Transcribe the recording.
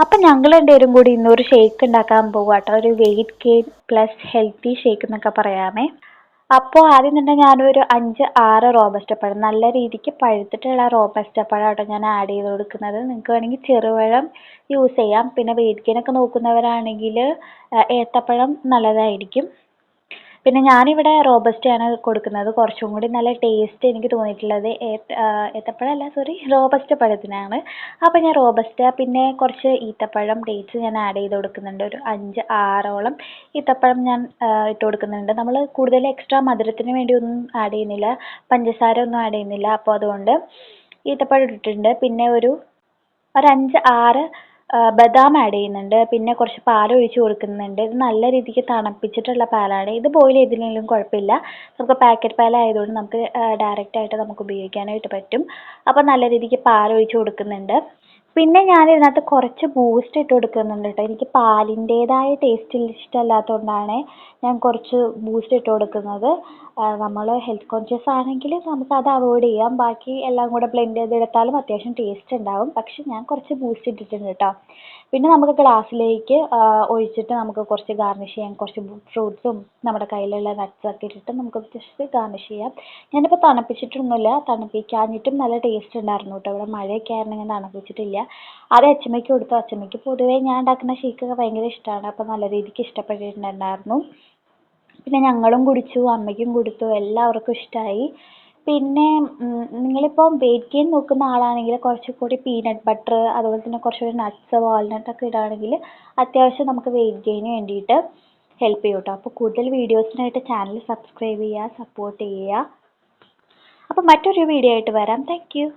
അപ്പം ഞങ്ങൾ രണ്ടുപേരും കൂടി ഇന്നൊരു ഷേക്ക് ഉണ്ടാക്കാൻ പോവാട്ടോ. ഒരു weight gain plus healthy shake എന്നൊക്കെ പറയാമേ. അപ്പോൾ ആദ്യം തന്നെ ഞാനൊരു 5-6 റോബസ്റ്റ പഴം, നല്ല രീതിക്ക് പഴുത്തിട്ടുള്ള റോബസ്റ്റ പഴമാട്ടോ ഞാൻ ആഡ് ചെയ്ത് കൊടുക്കുന്നത്. നിങ്ങൾക്ക് വേണമെങ്കിൽ ചെറുപഴം യൂസ് ചെയ്യാം. പിന്നെ വെയിറ്റ് ഗെയിൻ ഒക്കെ നോക്കുന്നവരാണെങ്കിൽ ഏത്തപ്പഴം നല്ലതായിരിക്കും. പിന്നെ ഞാനിവിടെ റോബസ്റ്റയാണ് കൊടുക്കുന്നത്. കുറച്ചും കൂടി നല്ല ടേസ്റ്റ് എനിക്ക് തോന്നിയിട്ടുള്ളത് ഏത്തപ്പഴമല്ല, സോറി, റോബസ്റ്റ പഴത്തിനാണ്. അപ്പോൾ ഞാൻ റോബസ്റ്റ പിന്നെ കുറച്ച് ഈത്തപ്പഴം ഡേറ്റ്സ് ഞാൻ ആഡ് ചെയ്ത് കൊടുക്കുന്നുണ്ട്. ഒരു 5-6ഓളം ഈത്തപ്പഴം ഞാൻ ഇട്ട് കൊടുക്കുന്നുണ്ട്. നമ്മൾ കൂടുതൽ എക്സ്ട്രാ മധുരത്തിന് വേണ്ടി ഒന്നും ആഡ് ചെയ്യുന്നില്ല, പഞ്ചസാര ഒന്നും ആഡ് ചെയ്യുന്നില്ല. അപ്പോൾ അതുകൊണ്ട് ഈത്തപ്പഴം ഇട്ടിട്ടുണ്ട്. പിന്നെ ഒരു 5-6 ബദാം ആഡ് ചെയ്യുന്നുണ്ട്. പിന്നെ കുറച്ച് പാൽ ഒഴിച്ച് കൊടുക്കുന്നുണ്ട്. ഇത് നല്ല രീതിക്ക് തണുപ്പിച്ചിട്ടുള്ള പാലാണ്. ഇത് ബോയിൽ ചെയ്തില്ലെങ്കിലും കുഴപ്പമില്ല. നമുക്ക് പാക്കറ്റ് പാലായതുകൊണ്ട് നമുക്ക് ഡയറക്റ്റായിട്ട് നമുക്ക് ഉപയോഗിക്കാനായിട്ട് പറ്റും. അപ്പോൾ നല്ല രീതിക്ക് പാൽ ഒഴിച്ച് കൊടുക്കുന്നുണ്ട്. പിന്നെ ഞാൻ ഇതിനകത്ത് കുറച്ച് ബൂസ്റ്റ് ഇട്ട് കൊടുക്കുന്നുണ്ട് കേട്ടോ. എനിക്ക് പാലിൻ്റേതായ ടേസ്റ്റ് ഇഷ്ടമല്ലാത്തതുകൊണ്ടാണ് ഞാൻ കുറച്ച് ബൂസ്റ്റ് ഇട്ട് കൊടുക്കുന്നത്. നമ്മൾ ഹെൽത്ത് കോൺഷ്യസ് ആണെങ്കിൽ നമുക്കത് അവോയ്ഡ് ചെയ്യാം. ബാക്കി എല്ലാം കൂടെ ബ്ലെൻഡ് ചെയ്തെടുത്താലും അത്യാവശ്യം ടേസ്റ്റ് ഉണ്ടാവും. പക്ഷെ ഞാൻ കുറച്ച് ബൂസ്റ്റ് ഇട്ടിട്ടുണ്ട് കേട്ടോ. പിന്നെ നമുക്ക് ഗ്ലാസ്സിലേക്ക് ഒഴിച്ചിട്ട് നമുക്ക് കുറച്ച് ഗാർണിഷ് ചെയ്യാം. കുറച്ച് ഫ്രൂട്ട്സും നമ്മുടെ കയ്യിലുള്ള നട്ട്സൊക്കെ ഇട്ടിട്ട് നമുക്ക് ജസ്റ്റ് ഗാർണിഷ് ചെയ്യാം. ഞാനിപ്പോൾ തണുപ്പിച്ചിട്ടൊന്നുമില്ല, തണുപ്പിക്കാഞ്ഞിട്ടും നല്ല ടേസ്റ്റ് ഉണ്ടായിരുന്നു കേട്ടോ. ഇവിടെ മഴയൊക്കെ ആയിരുന്നു, ഞാൻ തണുപ്പിച്ചിട്ടില്ല. അത് അച്ഛമ്മയ്ക്ക് കൊടുത്തു. അച്ഛമ്മയ്ക്ക് പൊതുവേ ഞാൻ ഉണ്ടാക്കുന്ന ഷേക്കൊക്കെ ഭയങ്കര ഇഷ്ടമാണ്. അപ്പോൾ നല്ല രീതിക്ക് ഇഷ്ടപ്പെട്ടിട്ടുണ്ടായിരുന്നു. പിന്നെ ഞങ്ങളും കുടിച്ചു, അമ്മയ്ക്കും കൊടുത്തു, എല്ലാവർക്കും ഇഷ്ടമായി. പിന്നെ നിങ്ങളിപ്പോൾ വെയിറ്റ് ഗെയിൻ നോക്കുന്ന ആളാണെങ്കിൽ കുറച്ചുകൂടി പീനട്ട് ബട്ടർ, അതുപോലെ തന്നെ കുറച്ചുകൂടി നട്ട്സ്, വാൾനട്ടൊക്കെ ഇടുകയാണെങ്കിൽ അത്യാവശ്യം നമുക്ക് വെയിറ്റ് ഗെയിന് വേണ്ടിയിട്ട് ഹെൽപ്പ് ചെയ്യും കേട്ടോ. അപ്പോൾ കൂടുതൽ വീഡിയോസിനായിട്ട് ചാനൽ സബ്സ്ക്രൈബ് ചെയ്യുക, സപ്പോർട്ട് ചെയ്യുക. അപ്പോൾ മറ്റൊരു വീഡിയോ ആയിട്ട് വരാം. Thank you.